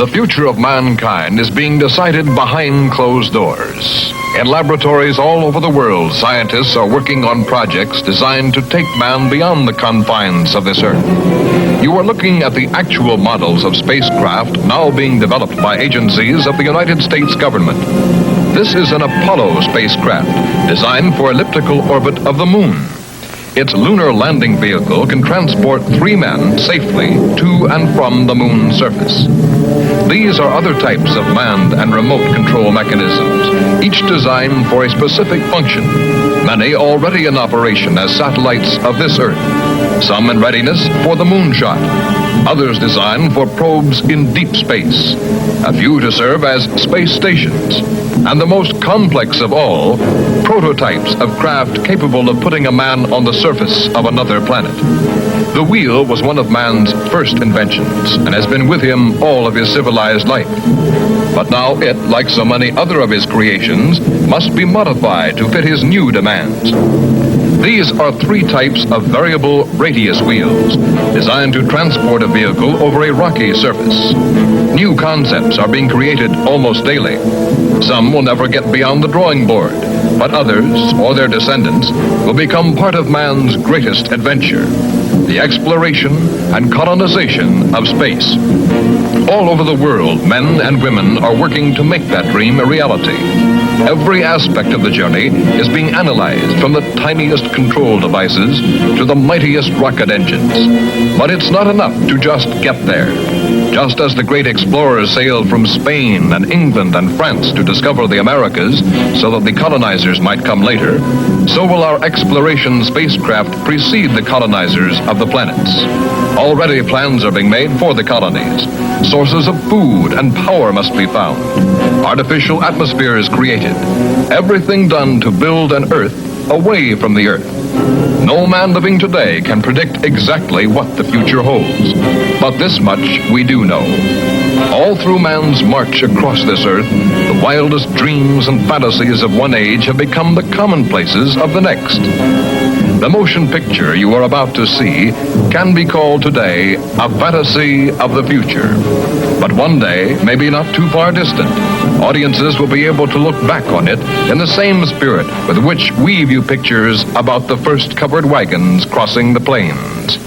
The future of mankind is being decided behind closed doors. In laboratories all over the world, scientists are working on projects designed to take man beyond the confines of this Earth. You are looking at the actual models of spacecraft now being developed by agencies of the United States government. This is an Apollo spacecraft designed for elliptical orbit of the moon. Its lunar landing vehicle can transport 3 men safely to and from the moon's surface. These are other types of manned and remote control mechanisms, each designed for a specific function, many already in operation as satellites of this Earth, some in readiness for the moonshot, others designed for probes in deep space, a few to serve as space stations, and the most complex of all, prototypes of craft capable of putting a man on the surface of another planet. The wheel was one of man's first inventions and has been with him all of his civilized life. But now it, like so many other of his creations, must be modified to fit his new demands. These are 3 types of variable radius wheels, designed to transport a vehicle over a rocky surface. New concepts are being created almost daily. Some will never get beyond the drawing board, but others, or their descendants, will become part of man's greatest adventure, the exploration and colonization of space. All over the world, men and women are working to make that dream a reality. Every aspect of the journey is being analyzed, from the tiniest control devices to the mightiest rocket engines. But it's not enough to just get there. Just as the great explorers sailed from Spain and England and France to discover the Americas so that the colonizers might come later, so will our exploration spacecraft precede the colonizers of the planets. Already plans are being made for the colonies. Sources of food and power must be found. Artificial atmospheres created. Everything done to build an Earth away from the Earth. No man living today can predict exactly what the future holds. But this much we do know. All through man's march across this Earth, the wildest dreams and fantasies of one age have become the commonplaces of the next. The motion picture you are about to see can be called today a fantasy of the future. But one day, maybe not too far distant, audiences will be able to look back on it in the same spirit with which we view pictures about the first covered wagons crossing the plains.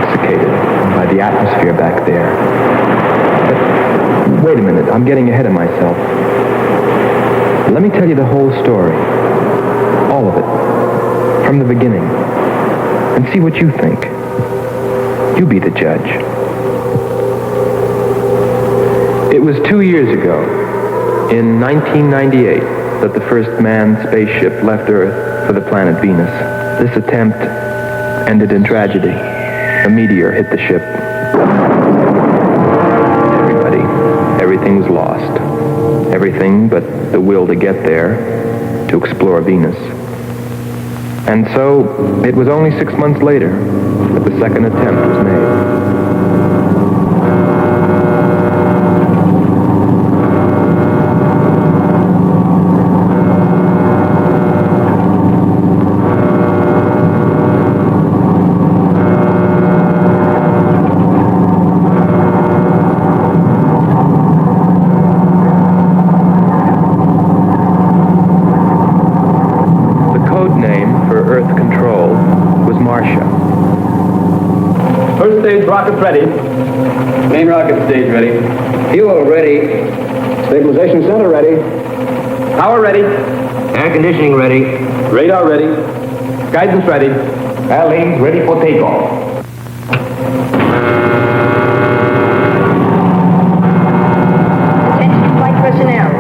intoxicated by the atmosphere back there. But wait a minute, I'm getting ahead of myself. Let me tell you the whole story. All of it. From the beginning. And see what you think. You be the judge. It was 2 years ago, in 1998, that the first manned spaceship left Earth for the planet Venus. This attempt ended in tragedy. A meteor hit the ship. Everything was lost. Everything but the will to get there, to explore Venus. And so, it was only 6 months later that the second attempt was made. Rockets ready. Main rocket stage ready. Fuel ready. Stabilization center ready. Power ready. Air conditioning ready. Radar ready. Guidance ready. Airlanes ready for takeoff. Attention flight personnel.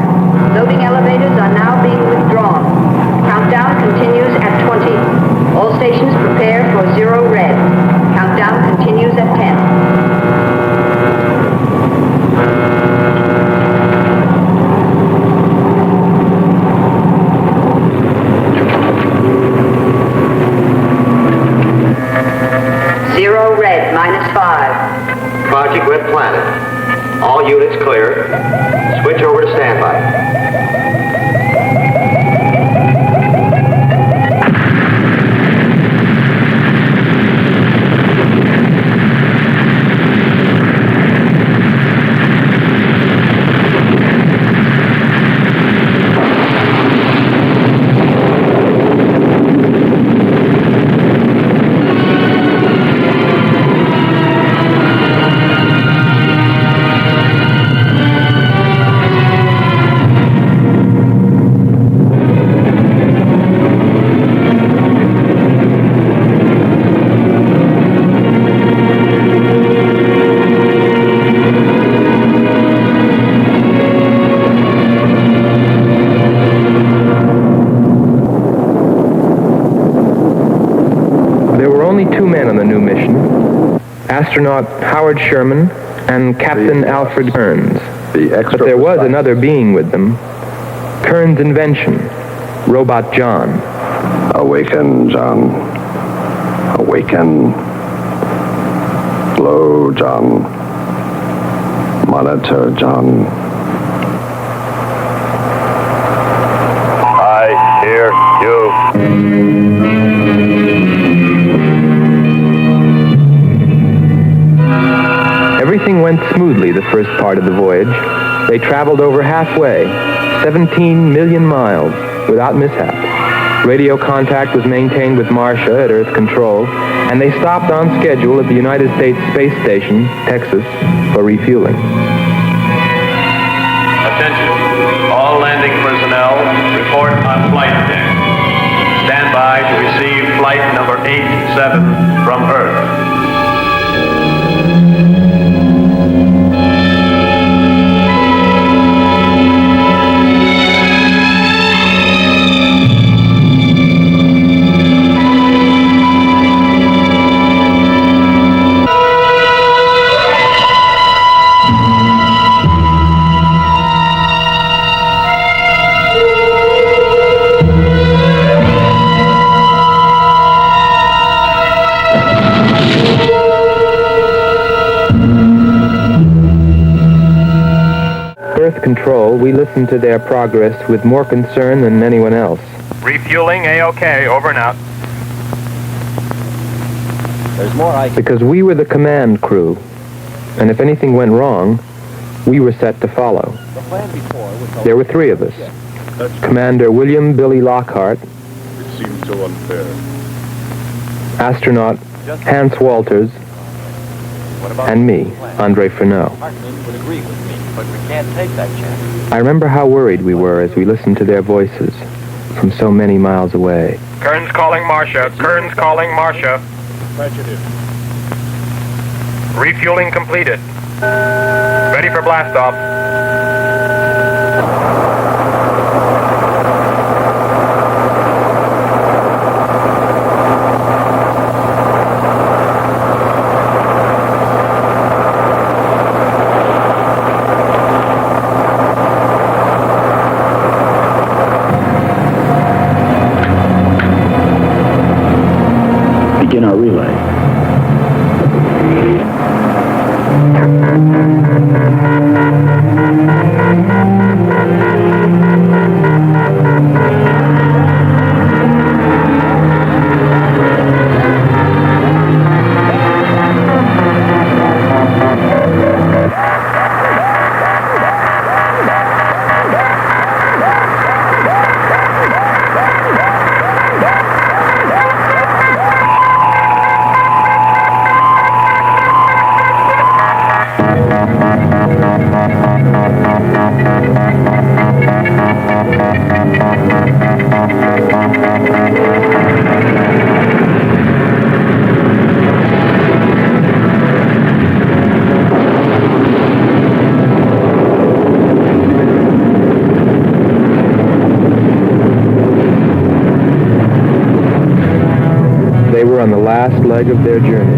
Loading elevators are now being withdrawn. Countdown continues at 20. All stations prepare for 0 red. Countdown continues at 10. Zero red, -5. Project Red Planet. All units clear. Switch over to standby. Astronaut Howard Sherman and Captain Alfred Kearns. But there was another being with them. Kearns' invention, Robot John. Awaken, John. Awaken. Slow, John. Monitor, John. I hear you. Everything went smoothly the first part of the voyage. They traveled over halfway, 17 million miles, without mishap. Radio contact was maintained with Marcia at Earth Control, and they stopped on schedule at the United States Space Station, Texas, for refueling. Attention. All landing personnel, report on flight deck. Stand by to receive flight number 87 from Earth. Control, we listened to their progress with more concern than anyone else. Refueling A-OK, over and out. There's more because we were the command crew, and if anything went wrong, we were set to follow. The plan before was There were 3 of us. Commander William Billy Lockhart. It seems so unfair. Astronaut Hans Walters. and me, Andre Vernov. would agree with me, but we can't take that chance. I remember how worried we were as we listened to their voices from so many miles away. Kern's calling Marcia. Kern's calling Marcia. Prejudice. Refueling completed. Ready for blastoff. Begin our relay. They were on the last leg of their journey.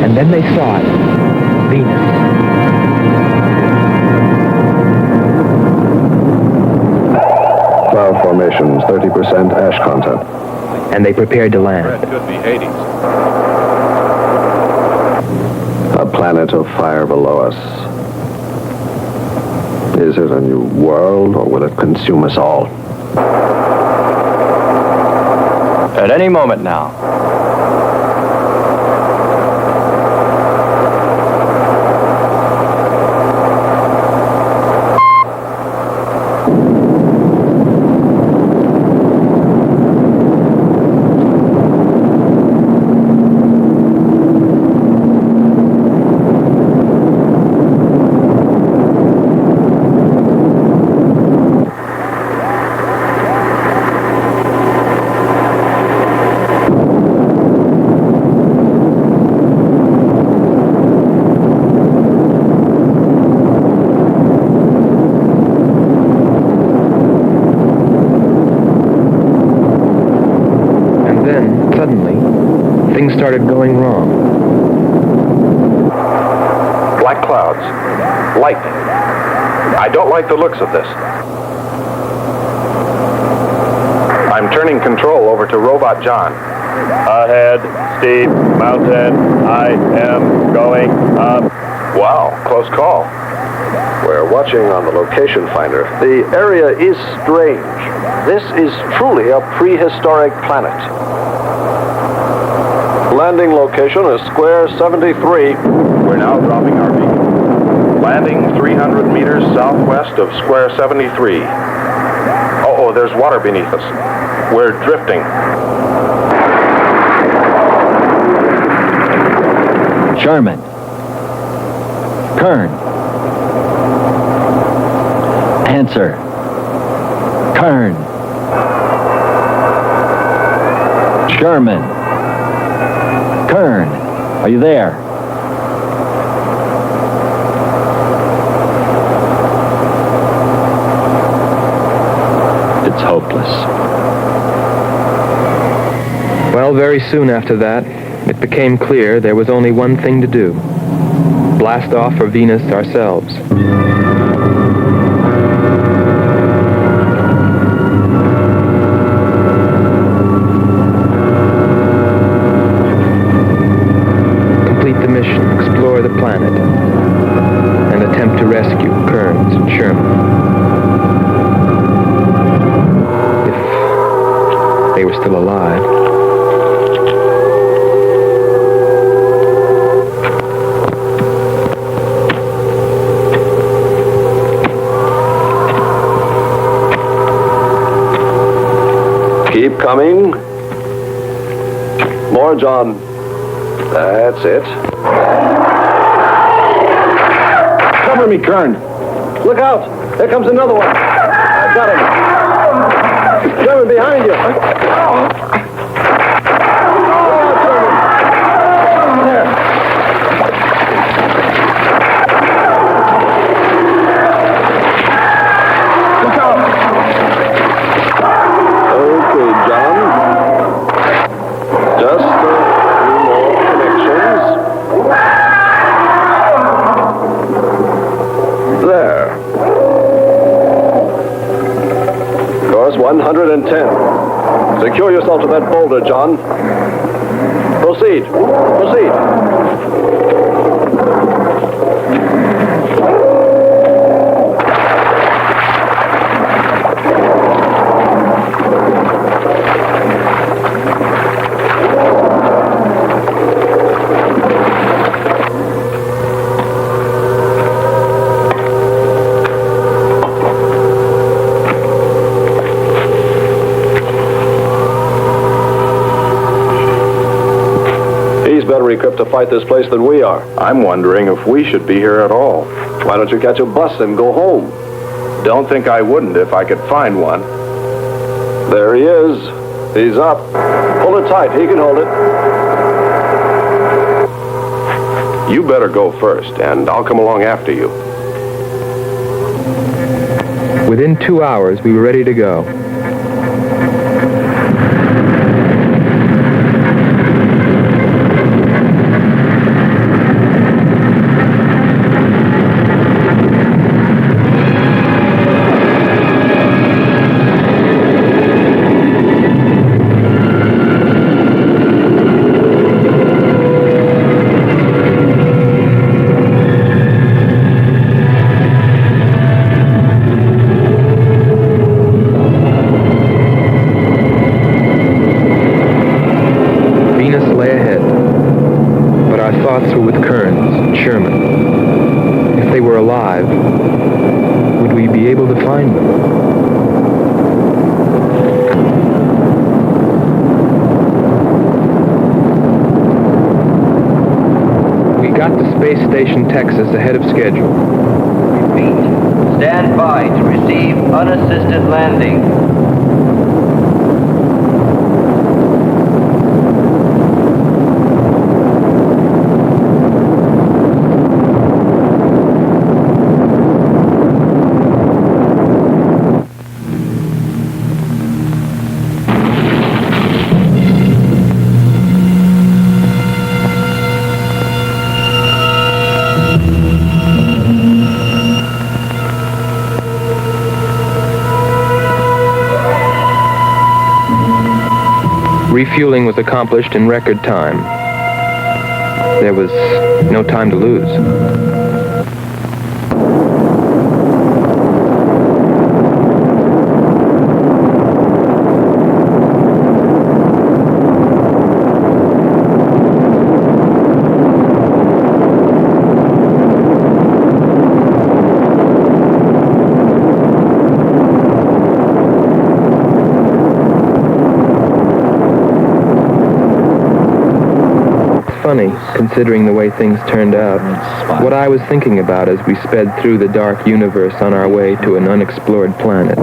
And then they saw it. Venus. Cloud formations, 30% ash content. And they prepared to land. Could be Hades. A planet of fire below us. Is it a new world, or will it consume us all? At any moment now. Things started going wrong. Black clouds. Lightning. I don't like the looks of this. I'm turning control over to Robot John. Ahead, steep mountain. I am going up. Wow, close call. We're watching on the location finder. The area is strange. This is truly a prehistoric planet. Landing location is square 73. We're now dropping our beacon. Landing 300 meters southwest of square 73. Oh, there's water beneath us. We're drifting. Sherman. Kern. Answer. Kern. Sherman. Kern. Are you there? It's hopeless. Well, very soon after that, it became clear there was only one thing to do. Blast off for Venus ourselves. Complete the mission, explore the planet, and attempt to rescue Kearns and Sherman. If they were still alive. Coming. More, John. That's it. Cover me, Kern. Look out. There comes another one. I got him. Sherman, behind you. There. Course 110. Secure yourself to that boulder, John. Proceed. Proceed. Better equipped to fight this place than we are. I'm wondering if we should be here at all. Why don't you catch a bus and go home? Don't think I wouldn't if I could find one. There he is. He's up. Hold it tight. He can hold it. You better go first, and I'll come along after you. Within 2 hours, we were ready to go. Texas ahead of schedule. Repeat. Stand by to receive unassisted landing. Refueling was accomplished in record time. There was no time to lose. Funny, considering the way things turned out. What I was thinking about as we sped through the dark universe on our way to an unexplored planet.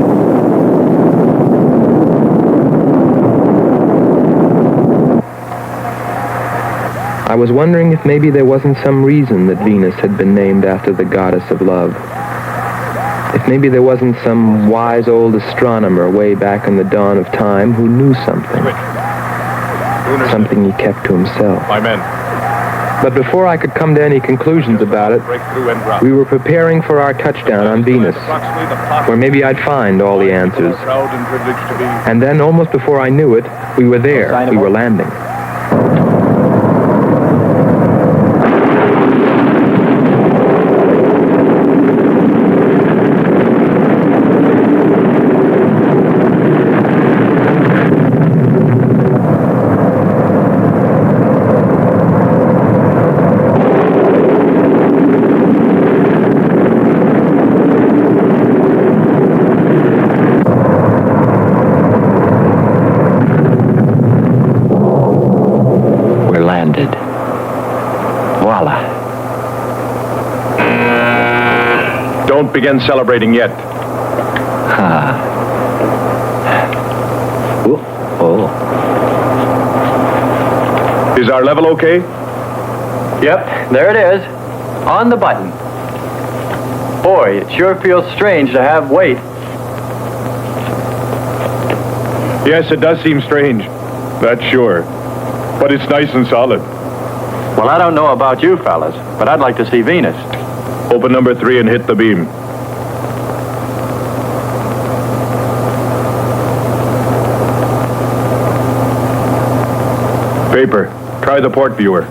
I was wondering if maybe there wasn't some reason that Venus had been named after the goddess of love. If maybe there wasn't some wise old astronomer way back in the dawn of time who knew something. Something he kept to himself. My men. But before I could come to any conclusions about it, we were preparing for our touchdown on Venus, where maybe I'd find all the answers. And then, almost before I knew it, we were there. We were landing. begin celebrating yet. Oh. Is our level okay? Yep, there it is. On the button. Boy, it sure feels strange to have weight. Yes, it does seem strange. That's sure. But it's nice and solid. Well, I don't know about you fellas, but I'd like to see Venus. Open number 3 and hit the beam. Paper, try the port viewer.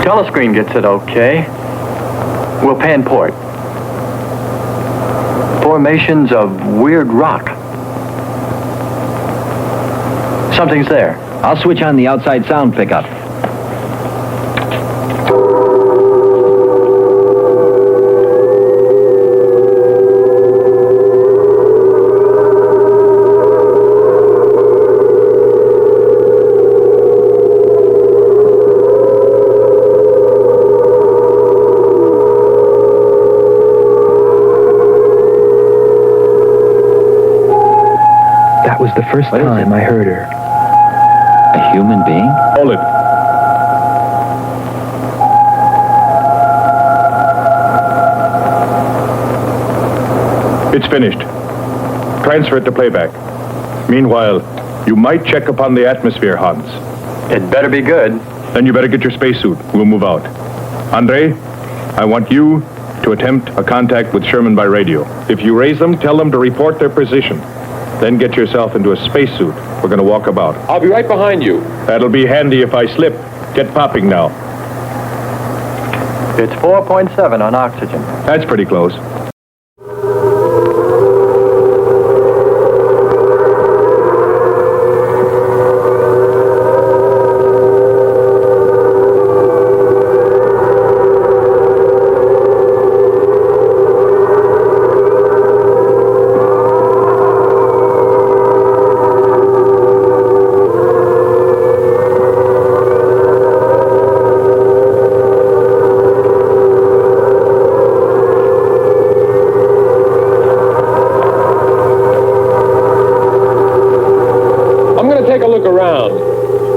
Telescreen gets it okay. We'll pan port. Formations of weird rock. Something's there. I'll switch on the outside sound pickup. That was the first time I heard her. A human being? Hold it. It's finished. Transfer it to playback. Meanwhile, you might check upon the atmosphere, Hans. It better be good. Then you better get your spacesuit. We'll move out. Andre, I want you to attempt a contact with Sherman by radio. If you raise them, tell them to report their position. Then get yourself into a spacesuit. We're going to walk about. I'll be right behind you. That'll be handy if I slip. Get popping now. It's 4.7 on oxygen. That's pretty close.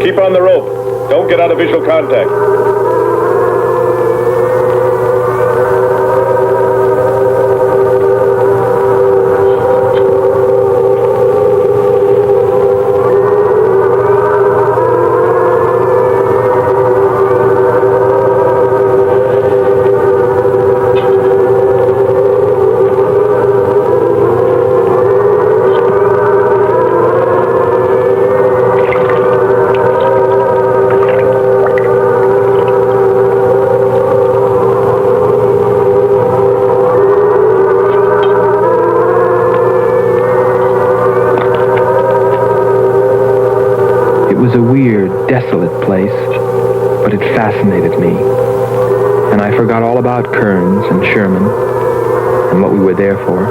Keep on the rope. Don't get out of visual contact. Desolate place, but it fascinated me. And I forgot all about Kearns and Sherman and what we were there for.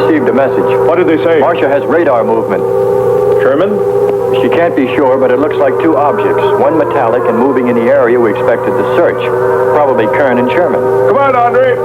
Received a message. What did they say? Marcia has radar movement. Sherman? She can't be sure, but it looks like two objects. One metallic and moving in the area we expected to search. Probably Kern and Sherman. Come on, Andre.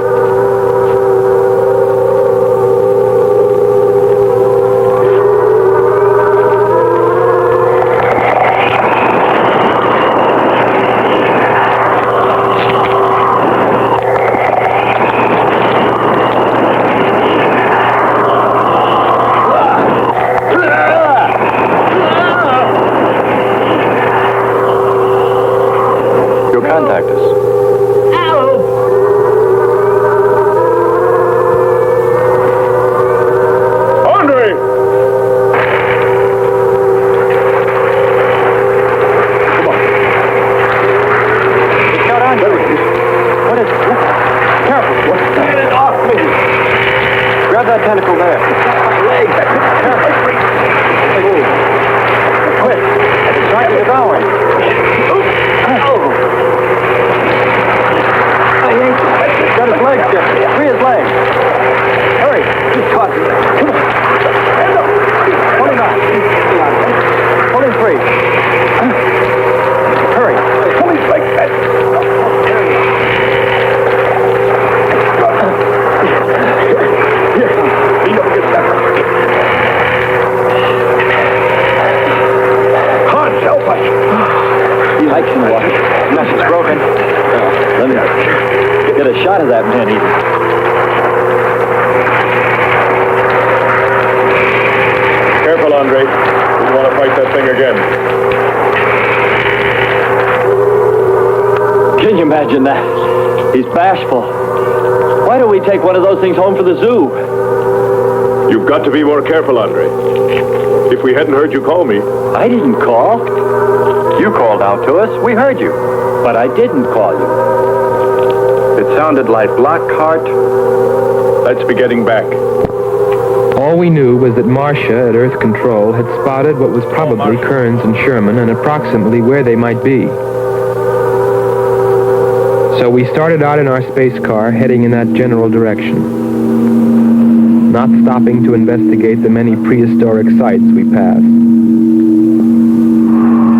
get a shot of that man even. Careful, Andre. You want to fight that thing again. Can you imagine that? He's bashful. Why don't we take one of those things home for the zoo? You've got to be more careful, Andre. If we hadn't heard you call me... I didn't call. You called out to us. We heard you. But I didn't call you. It sounded like Lockhart. Let's be getting back. All we knew was that Marcia at Earth Control had spotted what was probably Kearns and Sherman and approximately where they might be. So we started out in our space car, heading in that general direction, not stopping to investigate the many prehistoric sites we passed.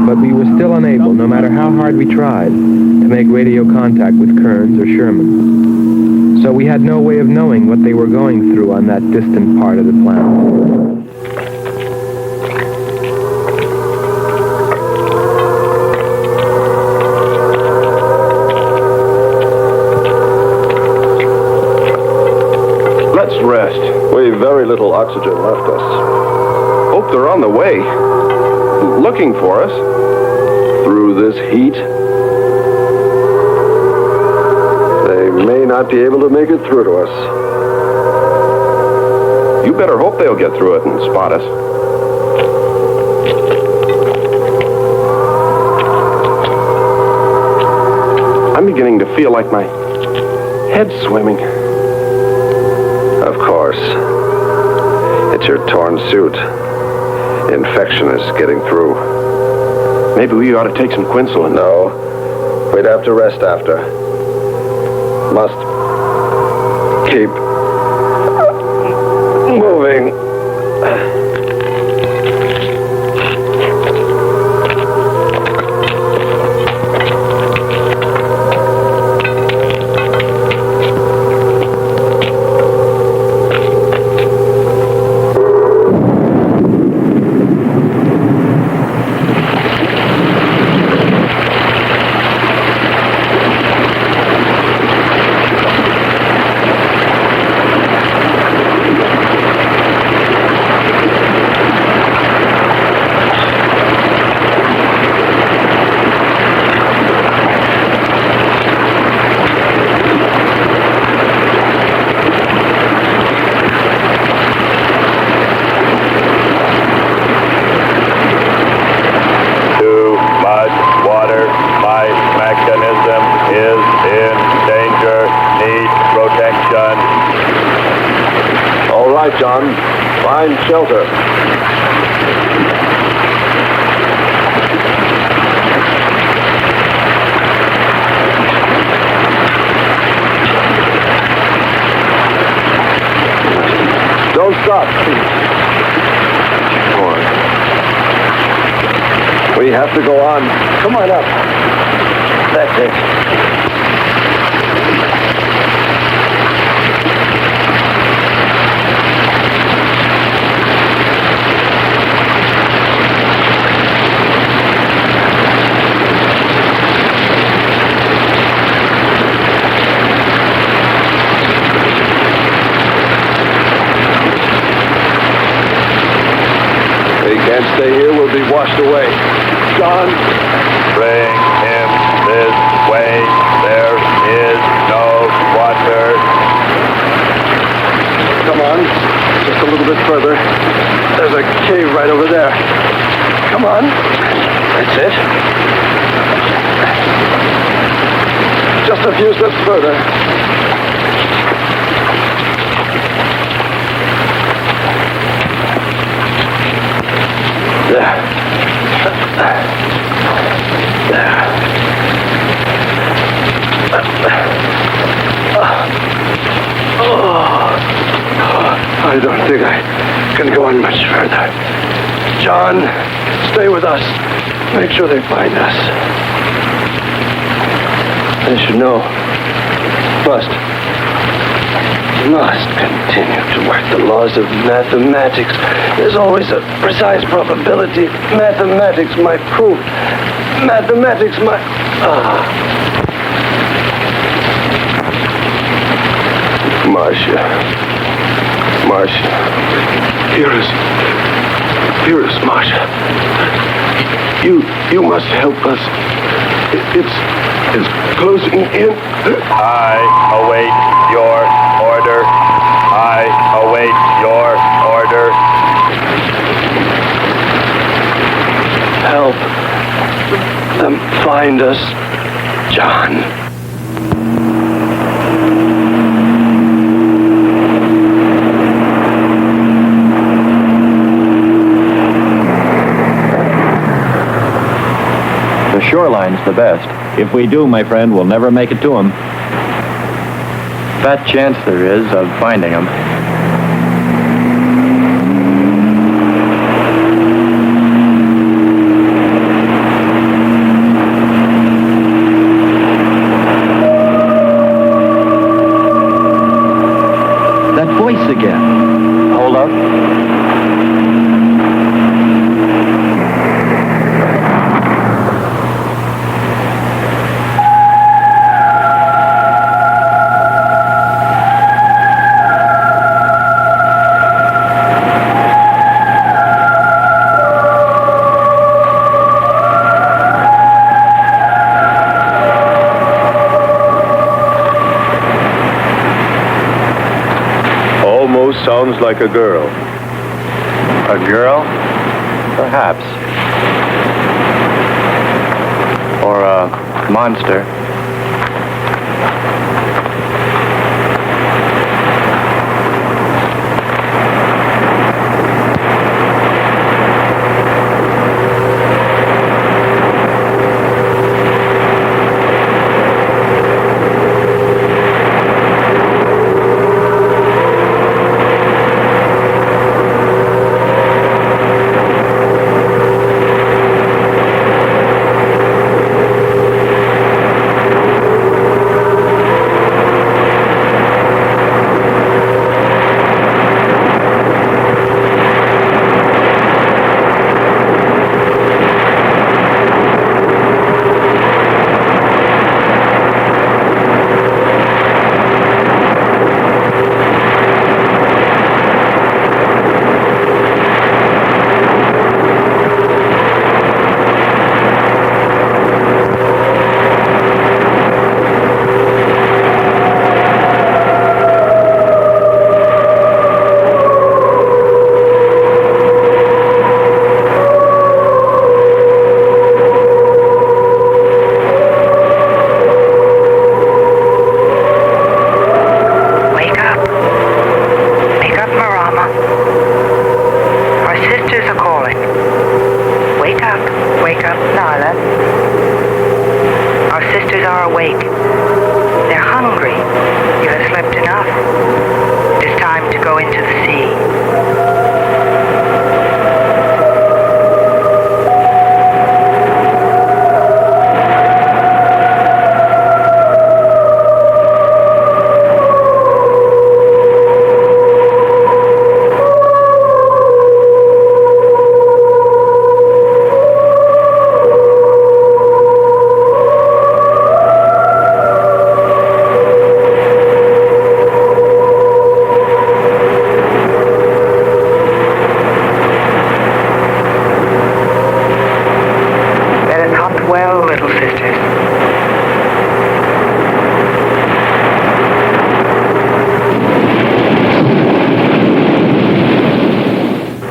But we were still unable, no matter how hard we tried, to make radio contact with Kearns or Sherman. So we had no way of knowing what they were going through on that distant part of the planet. Rest. We've very little oxygen left us. Hope they're on the way. Looking for us. Through this heat. They may not be able to make it through to us. You better hope they'll get through it and spot us. I'm beginning to feel like my head's swimming. Of course. It's your torn suit. Infection is getting through. Maybe we ought to take some quinsulin. No. We'd have to rest after. Must keep moving. John. Find shelter. Don't stop. Come on. We have to go on. Come on up. That's it. Can't stay here, we'll be washed away. John! Bring him this way. There is no water. Come on, just a little bit further. There's a cave right over there. Come on. That's it. Just a few steps further. There. I don't think I can go on much further. John, stay with us. Make sure they find us. They should know. Must continue to work the laws of mathematics. There's always a precise probability. Mathematics, my proof. Mathematics, my... Marcia. Marcia. Here is Marcia. You must help us. It's closing in. I await your order. I await your order. Help them find us, John. The shoreline's the best. If we do, my friend, we'll never make it to him. Fat chance there is of finding him. That voice again. Hold up. Sounds like a girl. A girl? Perhaps. Or a monster.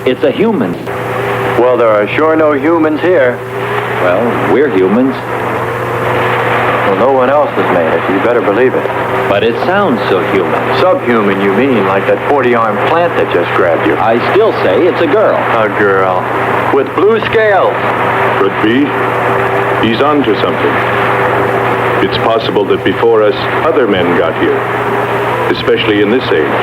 It's a human. Well, there are sure no humans here. Well, we're humans. Well, no one else has made it. You better believe it. But it sounds so human. Subhuman, you mean, like that 40-armed plant that just grabbed you. I still say it's a girl. A girl. With blue scales. Could be. He's onto something. It's possible that before us, other men got here. Especially in this age.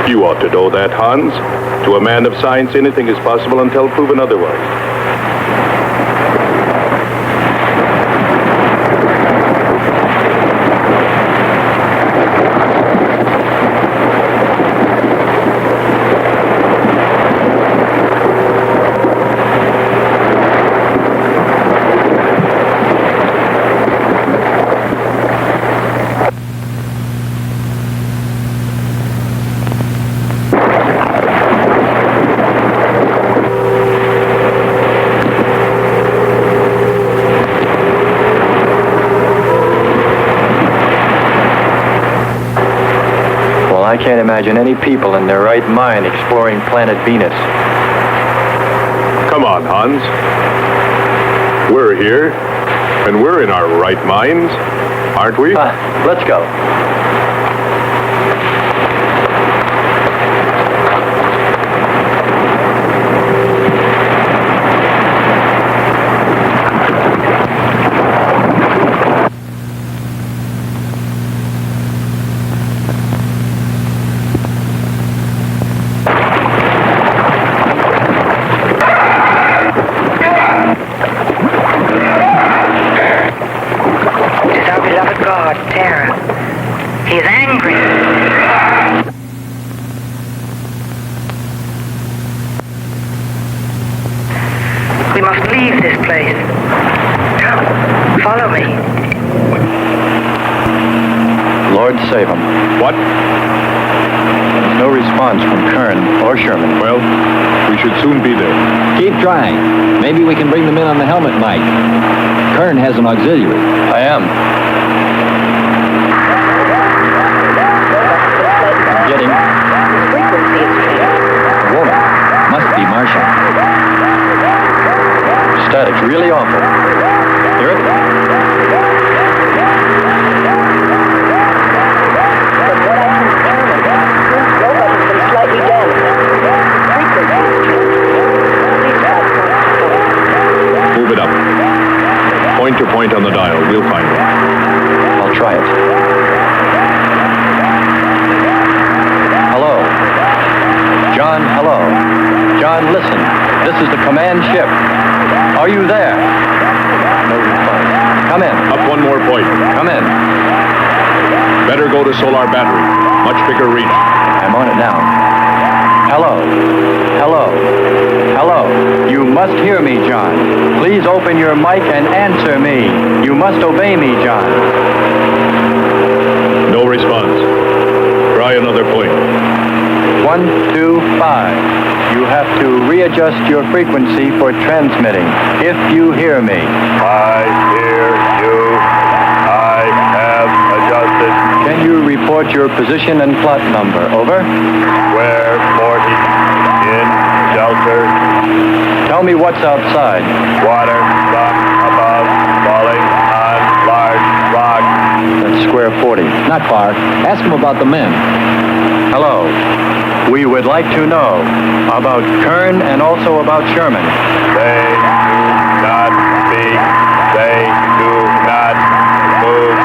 You ought to know that, Hans. To a man of science, anything is possible until proven otherwise. I can't imagine any people in their right mind exploring planet Venus. Come on, Hans. We're here, and we're in our right minds, aren't we? Let's go. He's angry. We must leave this place. Come, follow me. Lord save him. What? There's no response from Kern or Sherman. Well, we should soon be there. Keep trying. Maybe we can bring them in on the helmet mic. Kern has an auxiliary. I am. Getting. A woman. Must be Martian. Static's really awful. Hear it? Move it up. Point to point on the dial. We'll find it. I'll try it. Hello. John, hello. John, listen. This is the command ship. Are you there? No response. Come in. Up one more point. Come in. Better go to solar battery. Much bigger reach. I'm on it now. Hello. Hello. Hello. You must hear me, John. Please open your mic and answer me. You must obey me, John. No response. Try another point. 1, 2, 5. You have to readjust your frequency for transmitting. If you hear me. I hear you. I have adjusted. Can you report your position and plot number? Over. Square 40 in shelter. Tell me what's outside. Water, sun above, falling on large rock. That's square 40. Not far. Ask him about the men. Hello. We would like to know about Kern and also about Sherman. They do not speak. They do not move.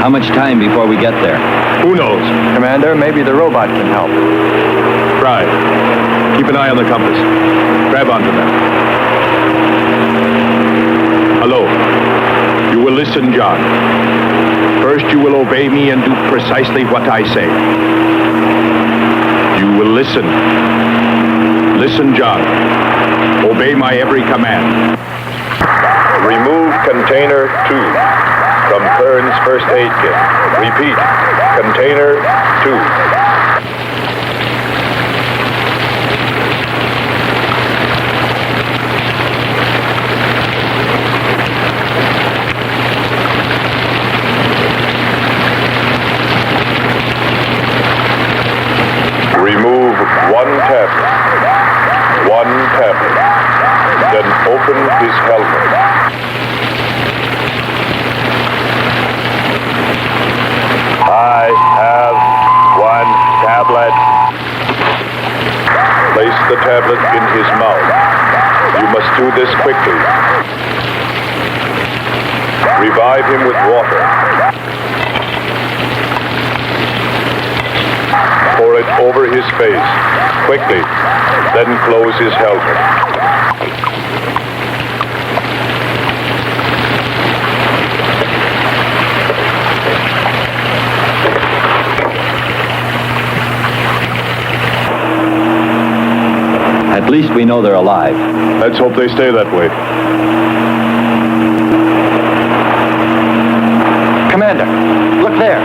How much time before we get there? Who knows? Commander, maybe the robot can help. Try. Keep an eye on the compass. Grab onto them. Hello. You will listen, John. First, you will obey me and do precisely what I say. You will listen. Listen, John. Obey my every command. Remove container 2 from Kern's first aid kit. Repeat. Container 2. Remove one tablet. One tablet. Then open his helmet. I have one tablet. Place the tablet in his mouth. You must do this quickly. Revive him with water. Pour it over his face, quickly, then close his helmet. At least we know they're alive. Let's hope they stay that way. Commander, look there.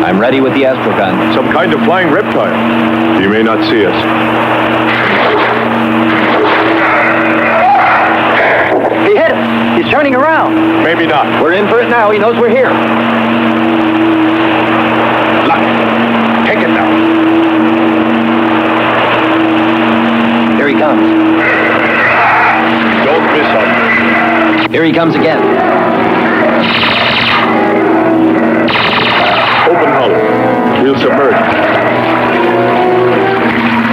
I'm ready with the astrogun. Some kind of flying reptile. He may not see us. He's turning around. Maybe not. We're in for it now. He knows we're here. Look. Take it now. Here he comes. Don't miss him. Here he comes again. Open hull. We'll submerge.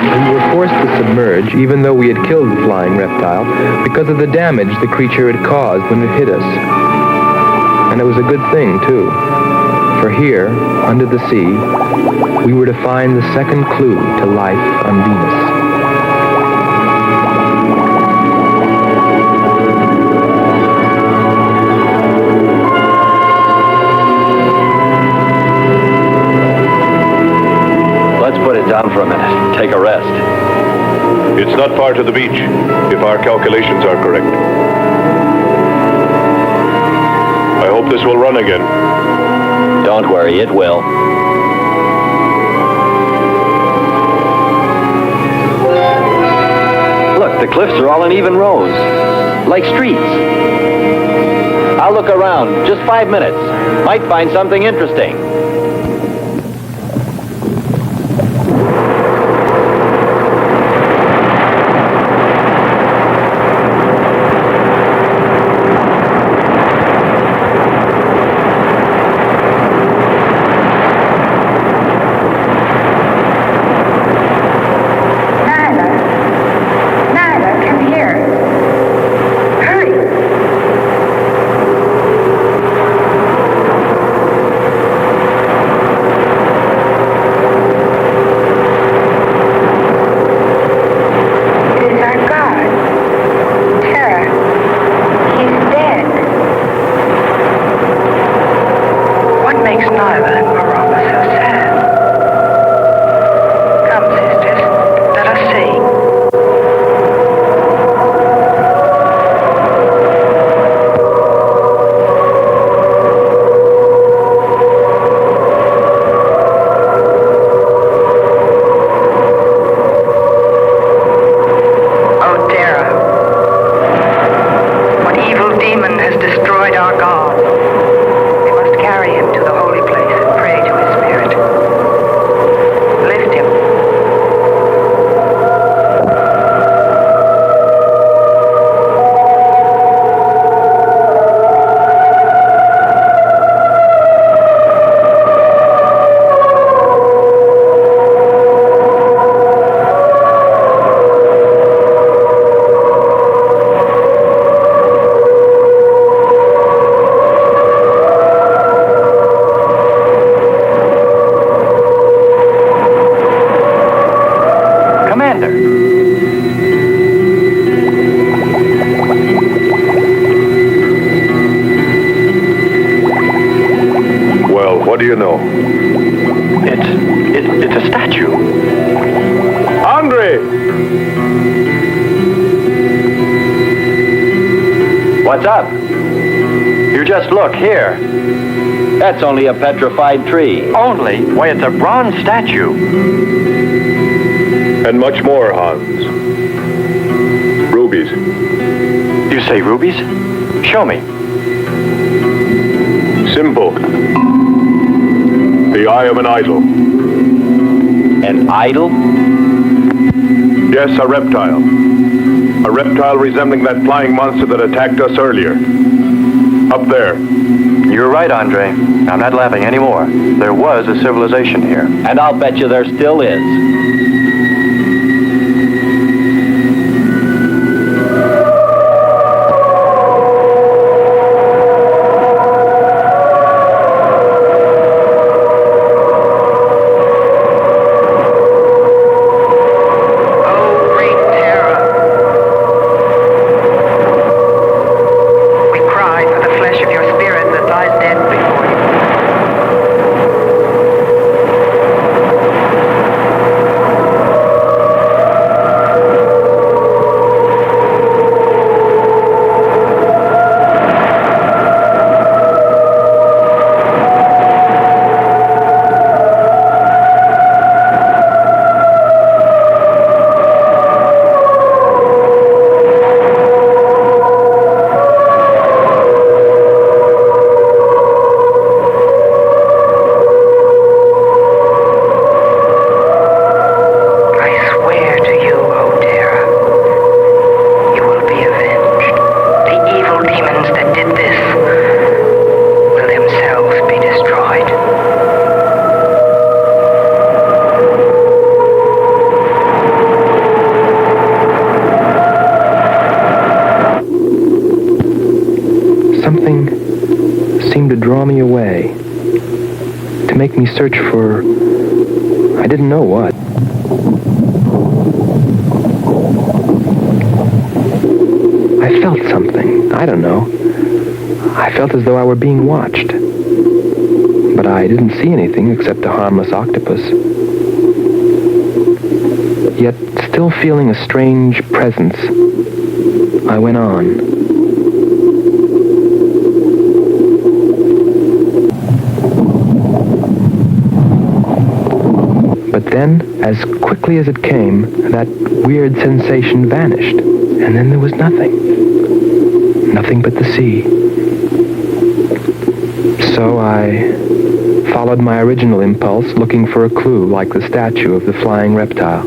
We were forced to submerge, even though we had killed the flying reptile, because of the damage the creature had caused when it hit us. And it was a good thing, too. For here, under the sea, we were to find the second clue to life on Venus. Let's put it down for a minute. Take a rest. It's not far to the beach, if our calculations are correct. I hope this will run again. Don't worry, it will. Look, the cliffs are all in even rows, like streets. I'll look around, just 5 minutes. Might find something interesting. What do you know? It's a statue. Andre! What's up? You just look here. That's only a petrified tree. Only? Why, it's a bronze statue. And much more, Hans. Rubies. You say rubies? Show me. Simple. The eye of an idol. An idol? Yes, a reptile. A reptile resembling that flying monster that attacked us earlier. Up there. You're right, Andre. I'm not laughing anymore. There was a civilization here. And I'll bet you there still is. seemed to draw me away, to make me search for, I didn't know what. I felt something, I don't know. I felt as though I were being watched. But I didn't see anything except a harmless octopus. Yet, still feeling a strange presence, I went on. But then, as quickly as it came, that weird sensation vanished, and then there was nothing. Nothing but the sea. So I followed my original impulse, looking for a clue like the statue of the flying reptile.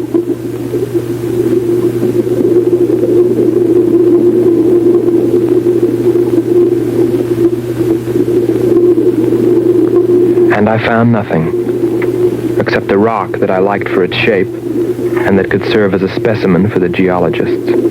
And I found nothing, except a rock that I liked for its shape, and that could serve as a specimen for the geologists.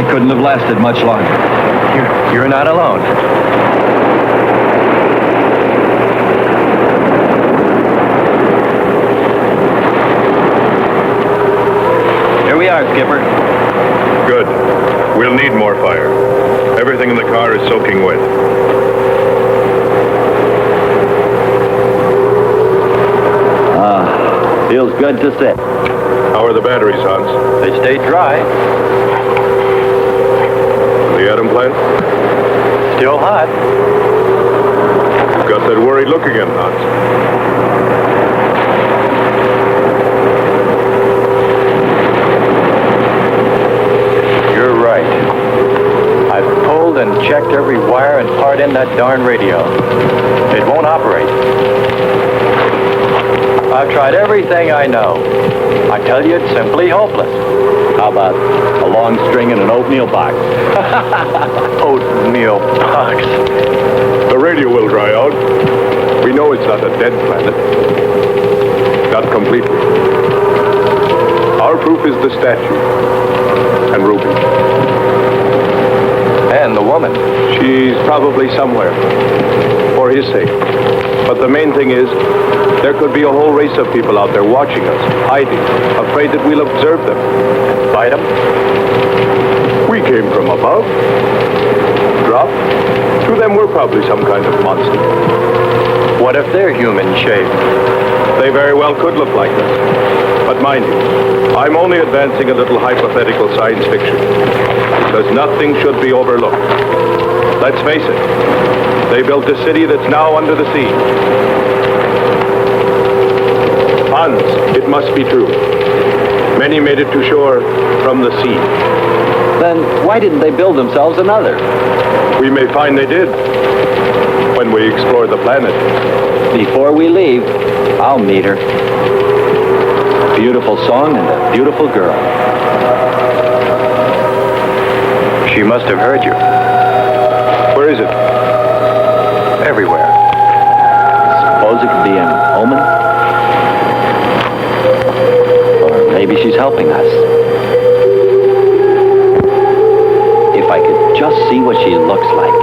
Couldn't have lasted much longer. You're not alone. Here we are, Skipper. Good. We'll need more fire. Everything in the car is soaking wet. Feels good to sit. How are the batteries, Hans? They stayed dry. The atom plant? Still hot. You've got that worried look again, Hans. You're right. I've pulled and checked every wire and part in that darn radio. It won't operate. I've tried everything I know. I tell you, it's simply hopeless. How about a long string and an oatmeal box? Oatmeal box. The radio will dry out. We know it's not a dead planet. Not completely. Our proof is the statue. And Ruby. And the woman. She's probably somewhere. For his sake. But the main thing is, there could be a whole race of people out there watching us, hiding, afraid that we'll observe them. Fight them? We came from above. Dropped. To them, we're probably some kind of monster. What if they're human shaped? They very well could look like us. But mind you, I'm only advancing a little hypothetical science fiction. Because nothing should be overlooked. Let's face it. They built a city that's now under the sea. Hans, it must be true. Many made it to shore from the sea. Then why didn't they build themselves another? We may find they did when we explore the planet. Before we leave, I'll meet her. Beautiful song and a beautiful girl. She must have heard you. Where is it? Everywhere. Suppose it could be an omen? Or maybe she's helping us. If I could just see what she looks like.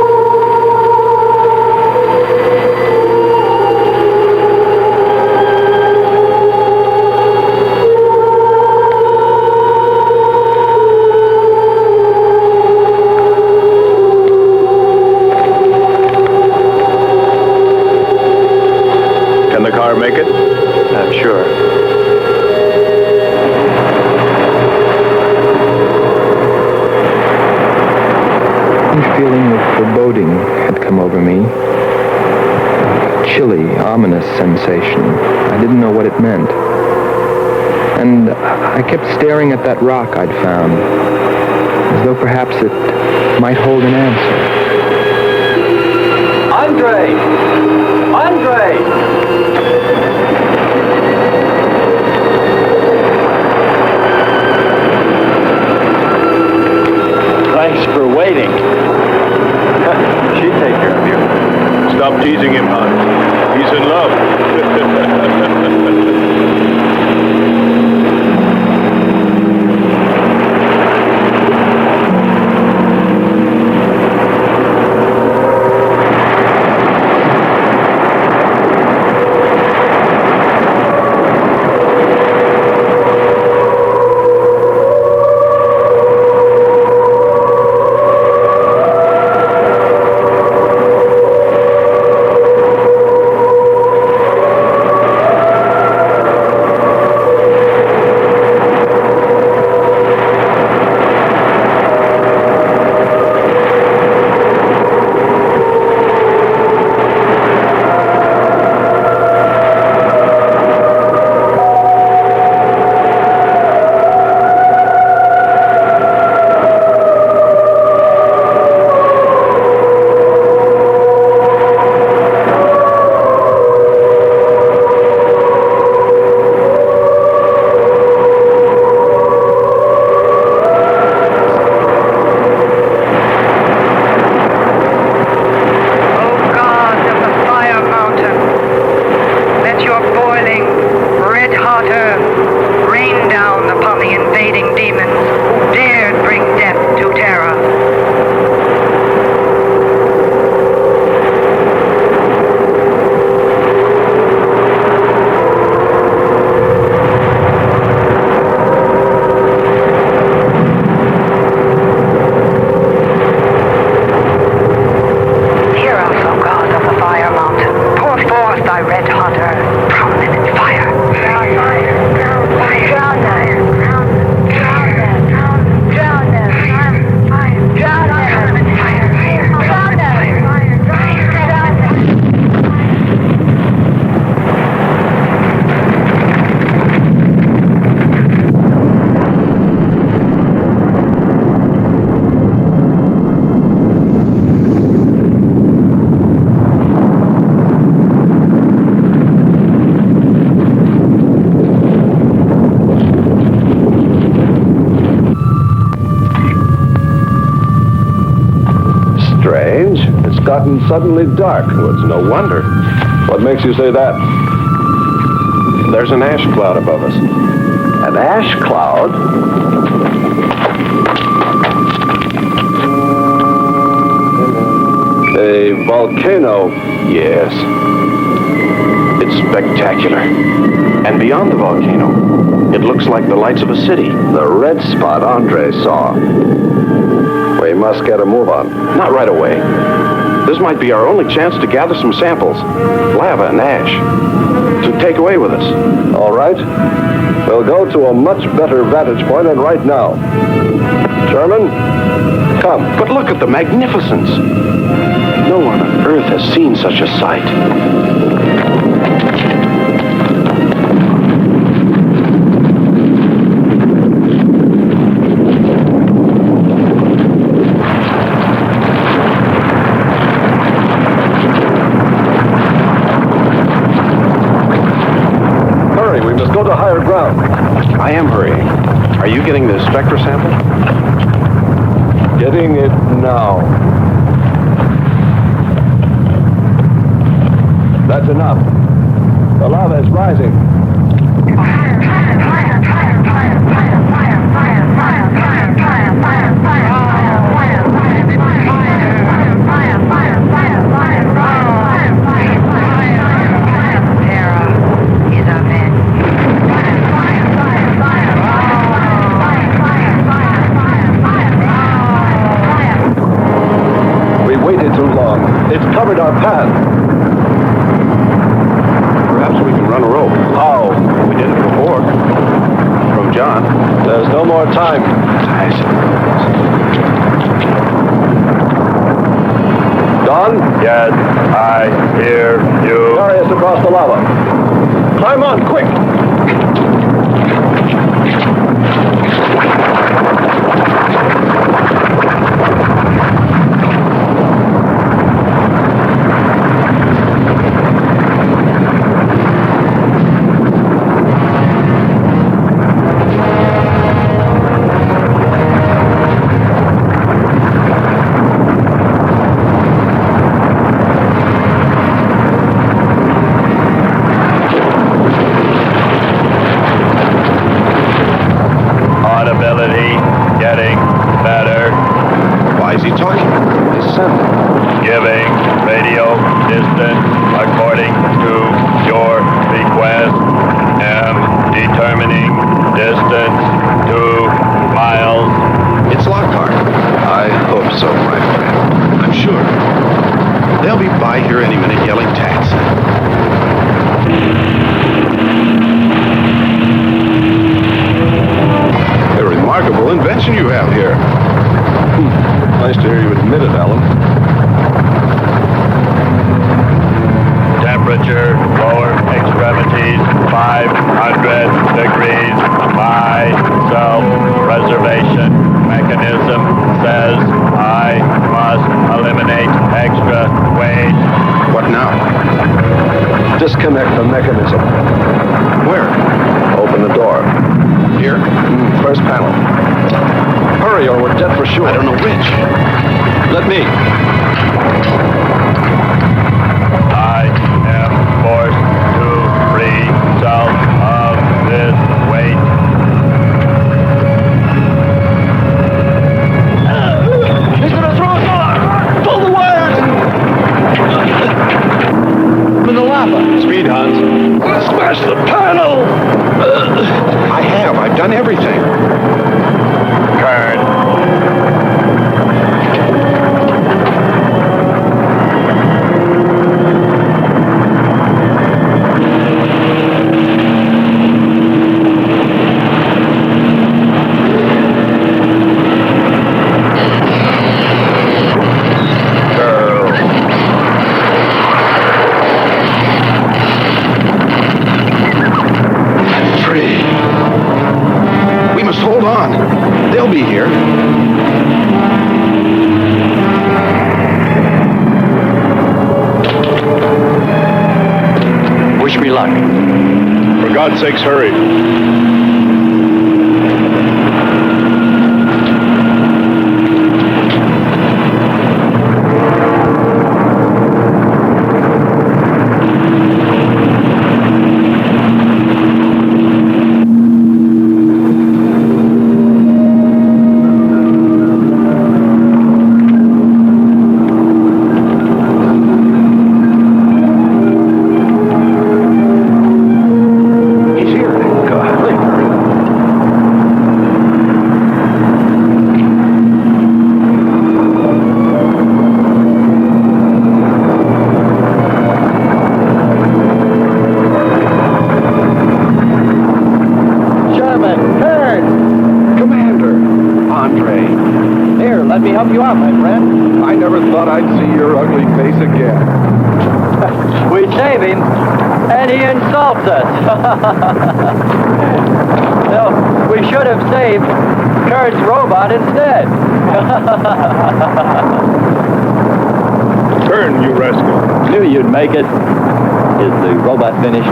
Make it? I'm sure. A feeling of foreboding had come over me. A chilly, ominous sensation. I didn't know what it meant. And I kept staring at that rock I'd found, as though perhaps it might hold an answer. Andre! Andre! Thanks for waiting. She'd take care of you. Stop teasing him, Hans. He's in love. Gotten suddenly dark. Well, it's no wonder. What makes you say that? There's an ash cloud above us. An ash cloud? A volcano. Yes. It's spectacular. And beyond the volcano, it looks like the lights of a city. The red spot Andre saw. We must get a move on. Not right away. This might be our only chance to gather some samples, lava and ash, to take away with us. All right. We'll go to a much better vantage point, and right now. Sherman, come. But look at the magnificence. No one on Earth has seen such a sight. the spectra sample? Getting it now. That's enough. The lava is rising. We waited too long. It's covered our path. Perhaps we can run a rope. How? We did it before. From John. There's no more time. Don? Yes, I hear you. Carry us across the lava. Climb on, quick! Audibility getting better. Why is he talking? Listen. Giving radio distance according to your request. Am determining distance 2 miles. It's Lockhart. I hope so, my friend. I'm sure. They'll be by here any minute yelling taxi. A remarkable invention you have here. Nice to hear you admit it, Alan. Temperature, lower extremities, 500 degrees. My self-preservation mechanism says I must eliminate extra weight. What now? Disconnect the mechanism. Where? Open the door. Here? First panel. Hurry or we're dead for sure. I don't know which. Let me. I am forced to free self of this weight. He's gonna throw us off! Pull the wires! For the lava. Speed, Hans. Smash the panel! I've done everything. Kern. Hold on. They'll be here. Wish me luck. For God's sakes, hurry. You out, my friend. I never thought I'd see your ugly face again. We save him, and he insults us. No, we should have saved Kurt's robot instead. Turn, you rascal. Knew you'd make it. Is the robot finished?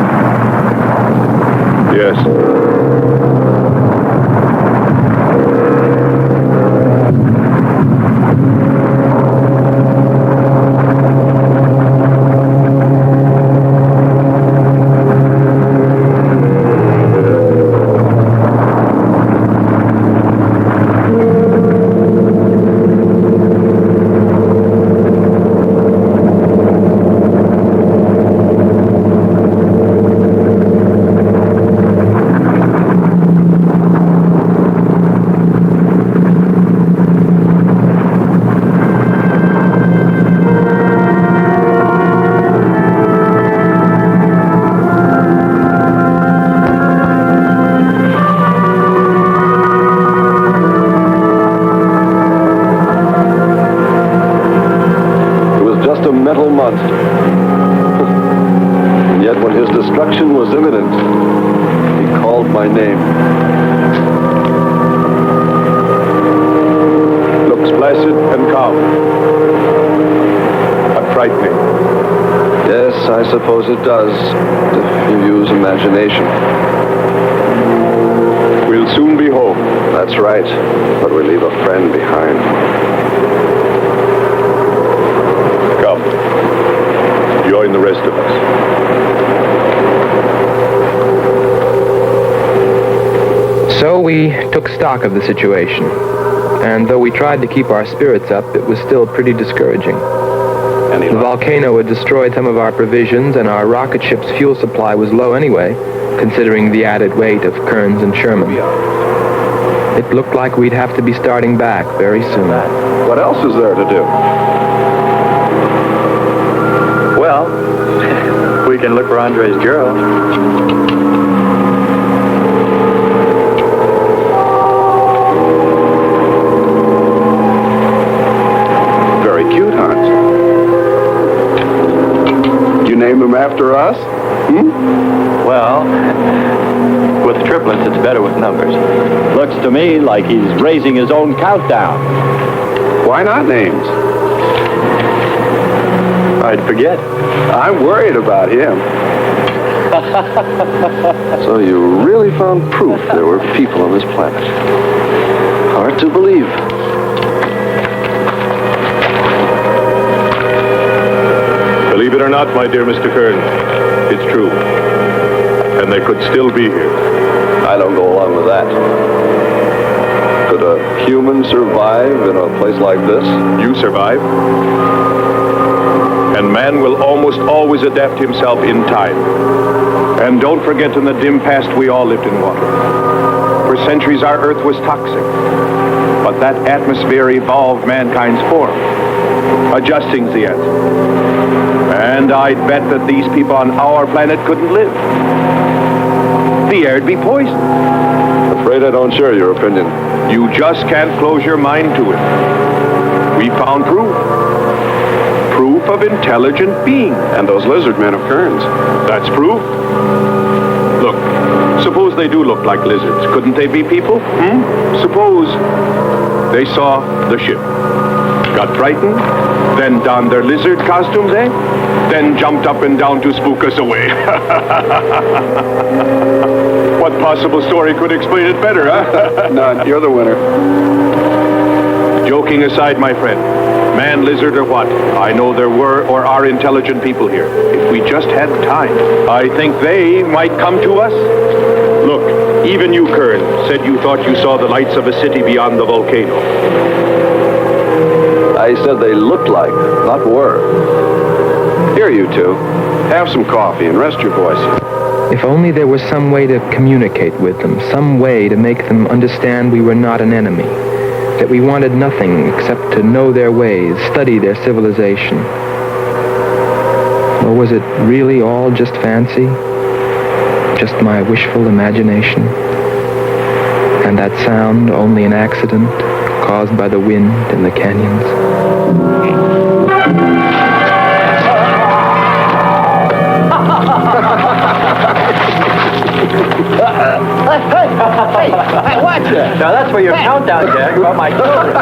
Yes. not. And yet when his destruction was imminent, he called my name. Looks placid and calm. But frightening. Yes, I suppose it does, if you use imagination. We'll soon be home. That's right, but we leave a friend behind. Come. Join the rest of us. So we took stock of the situation. And though we tried to keep our spirits up, it was still pretty discouraging. The volcano had destroyed some of our provisions, and our rocket ship's fuel supply was low anyway, considering the added weight of Kearns and Sherman. It looked like we'd have to be starting back very soon. What else is there to do? Well, we can look for Andre's girl. Very cute, Hans. You name them after us? Well, with triplets, it's better with numbers. Looks to me like he's raising his own countdown. Why not names? I'd forget. I'm worried about him. So you really found proof there were people on this planet. Hard to believe. Believe it or not, my dear Mr. Kearns, it's true. And they could still be here. I don't go along with that. Could a human survive in a place like this? You survive. And man will almost always adapt himself in time. And don't forget, in the dim past, we all lived in water. For centuries, our Earth was toxic. But that atmosphere evolved mankind's form. Adjusting's the answer. And I'd bet that these people on our planet couldn't live. The air'd be poisoned. Afraid I don't share your opinion. You just can't close your mind to it. We found proof. Proof of intelligent being. And those lizard men of Kearns. That's proof. Look, suppose they do look like lizards. Couldn't they be people? Suppose they saw the ship, got frightened, then donned their lizard costumes, then jumped up and down to spook us away. What possible story could explain it better, huh? None. You're the winner. Joking aside, my friend, man, lizard, or what, I know there were or are intelligent people here. If we just had time, I think they might come to us. Look, even you, Kern, said you thought you saw the lights of a city beyond the volcano. I said they looked like, not were. Here, you two. Have some coffee and rest your voices. If only there was some way to communicate with them, some way to make them understand we were not an enemy, that we wanted nothing except to know their ways, study their civilization. Or was it really all just fancy? Just my wishful imagination? And that sound only an accident caused by the wind in the canyons? Hey, watch it! Now that's for your countdown gag about my children.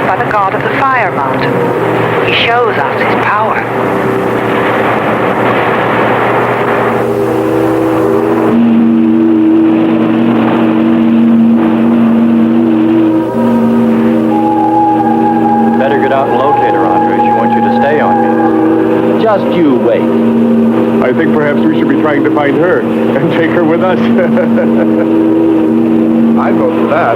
by the god of the fire mountain. He shows us his power. Better get out and locate her, Andre. She wants you to stay on me. Just you wait. I think perhaps we should be trying to find her and take her with us. I'd vote for that.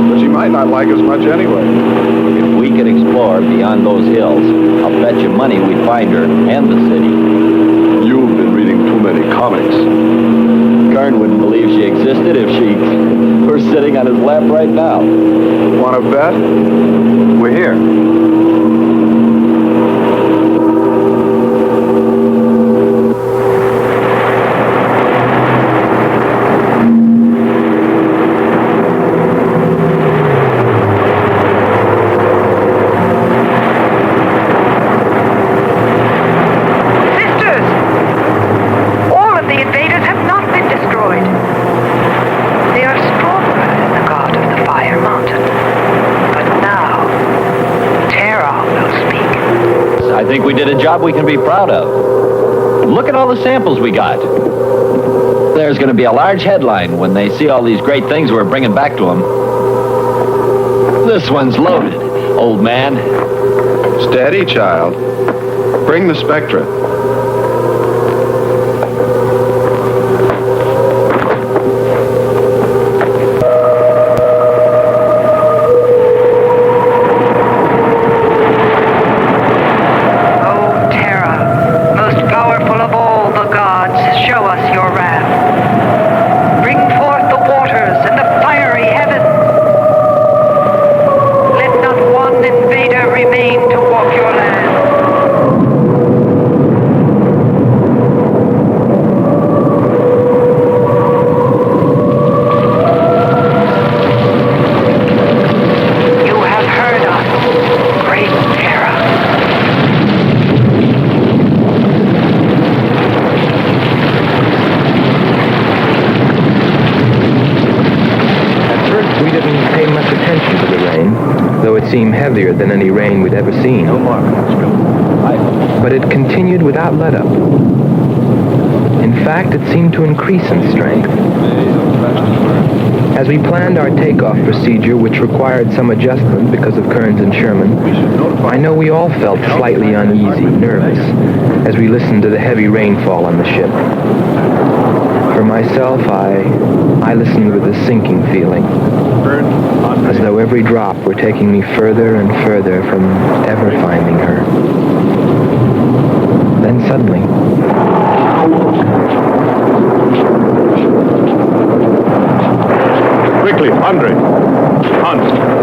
But she might not like us much anyway. If we could explore beyond those hills, I'll bet you money we'd find her and the city. You've been reading too many comics. Kern wouldn't believe she existed if she were sitting on his lap right now. Want to bet? We're here. We did a job we can be proud of. Look at all the samples we got. There's going to be a large headline when they see all these great things we're bringing back to them. This one's loaded, old man. Steady, child. Bring the Spectra. Seemed heavier than any rain we'd ever seen. No more. But it continued without let-up. In fact, it seemed to increase in strength. As we planned our takeoff procedure, which required some adjustment because of Kearns and Sherman, I know we all felt slightly uneasy, nervous, as we listened to the heavy rainfall on the ship. For myself, I listened with a sinking feeling, as though every drop were taking me further and further from ever finding her. Then suddenly... Quickly, Andre! Hans!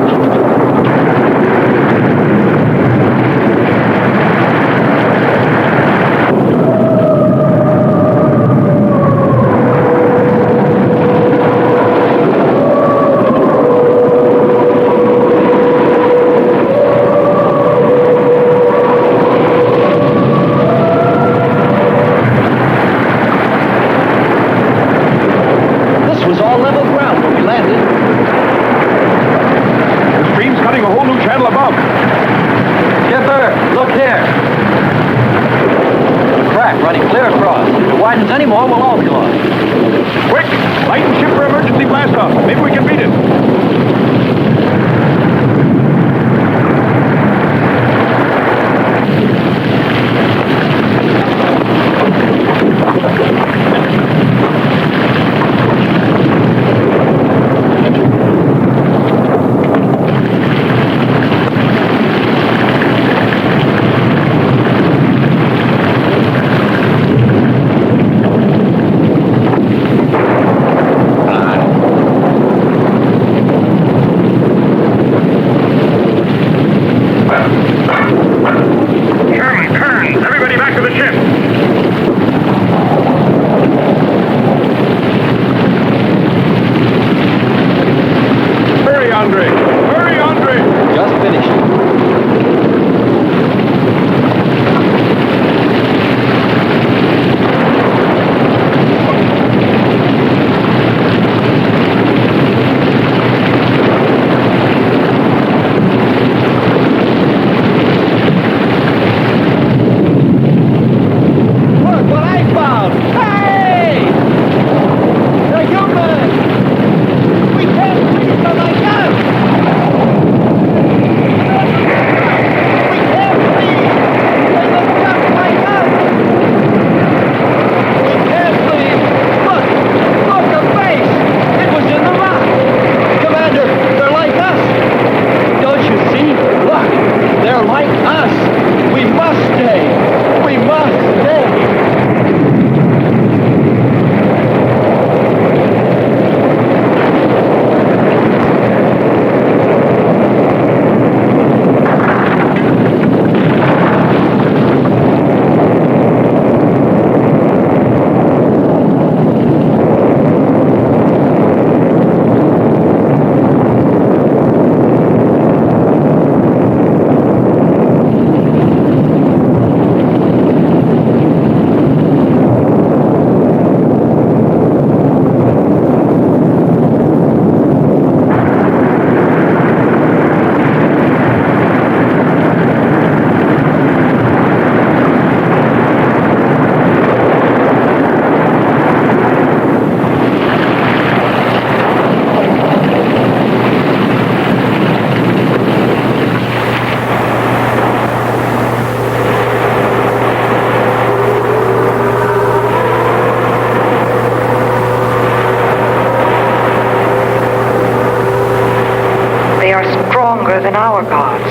than our gods.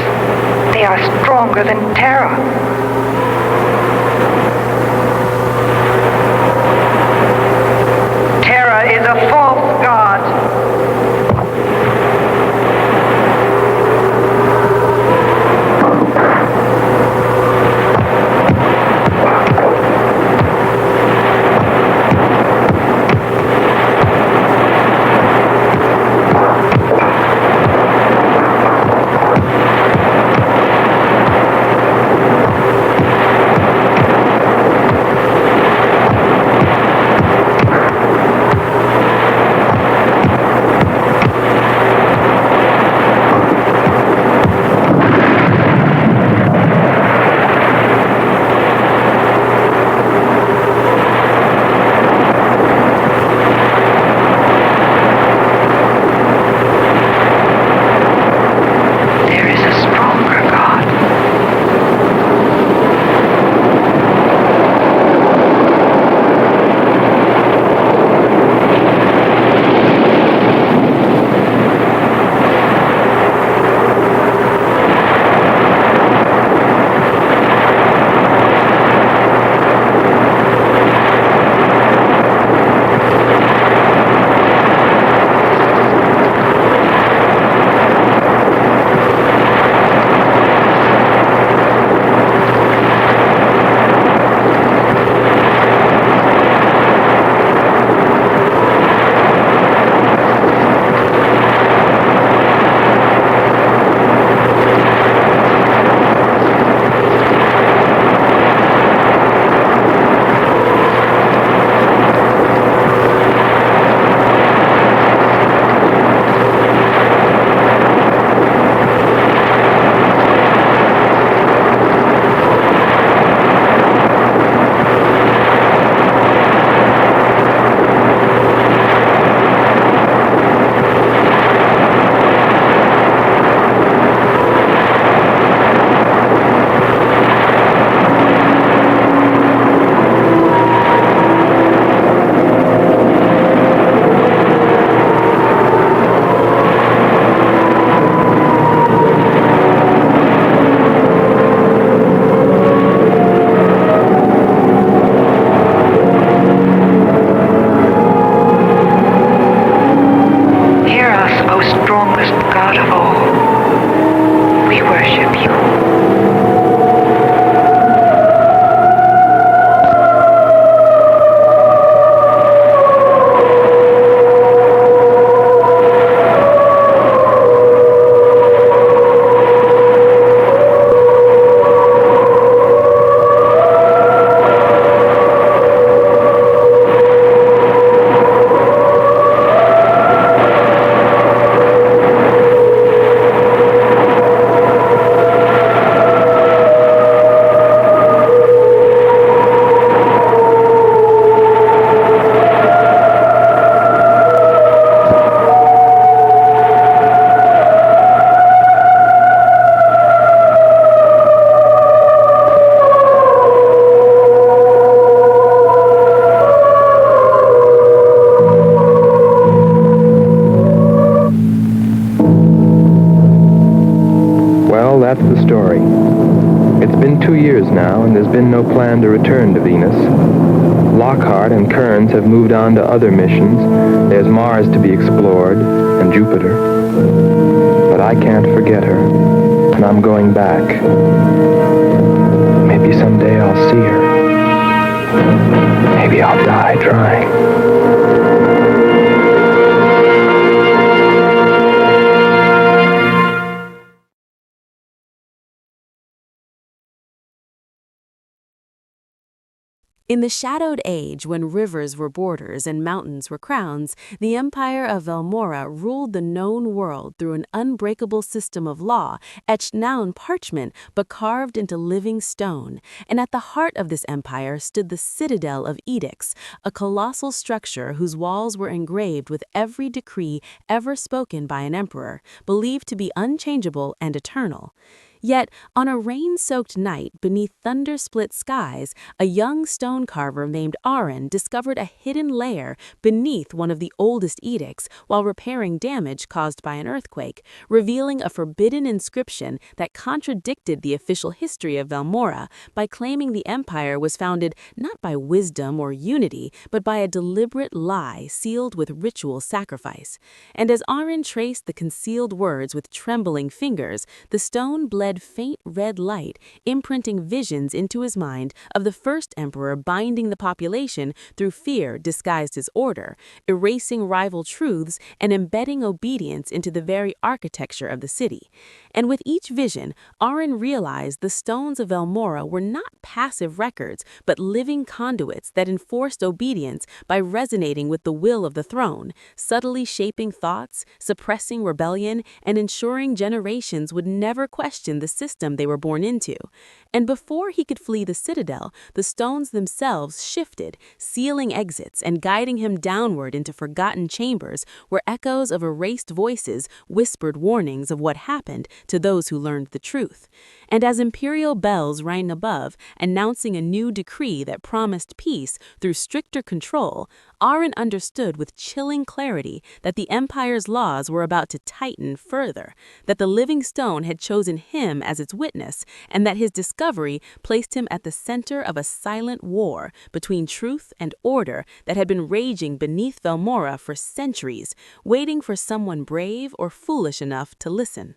They are stronger than Terra. Terra is a false god. that's the story. It's been 2 years now, and there's been no plan to return to Venus. Lockhart and Kearns have moved on to other missions. There's Mars to be explored, and Jupiter. But I can't forget her, and I'm going back. Maybe someday I'll see her. Maybe I'll die trying. In the shadowed age, when rivers were borders and mountains were crowns, the empire of Velmora ruled the known world through an unbreakable system of law, etched now in parchment, but carved into living stone. And at the heart of this empire stood the Citadel of Edicts, a colossal structure whose walls were engraved with every decree ever spoken by an emperor, believed to be unchangeable and eternal. Yet, on a rain-soaked night beneath thunder-split skies, a young stone carver named Doren discovered a hidden lair beneath one of the oldest edicts while repairing damage caused by an earthquake, revealing a forbidden inscription that contradicted the official history of Velmora by claiming the empire was founded not by wisdom or unity, but by a deliberate lie sealed with ritual sacrifice. And as Doren traced the concealed words with trembling fingers, the stone bled faint red light, imprinting visions into his mind of the first emperor binding the population through fear disguised as order, erasing rival truths and embedding obedience into the very architecture of the city. And with each vision, Doren realized the stones of Velmora were not passive records, but living conduits that enforced obedience by resonating with the will of the throne, subtly shaping thoughts, suppressing rebellion, and ensuring generations would never question the system they were born into. And before he could flee the citadel, the stones themselves shifted, sealing exits and guiding him downward into forgotten chambers where echoes of erased voices whispered warnings of what happened to those who learned the truth. And as imperial bells rang above, announcing a new decree that promised peace through stricter control, Doren understood with chilling clarity that the empire's laws were about to tighten further, that the living stone had chosen him as its witness, and that his discovery placed him at the center of a silent war between truth and order that had been raging beneath Velmora for centuries, waiting for someone brave or foolish enough to listen.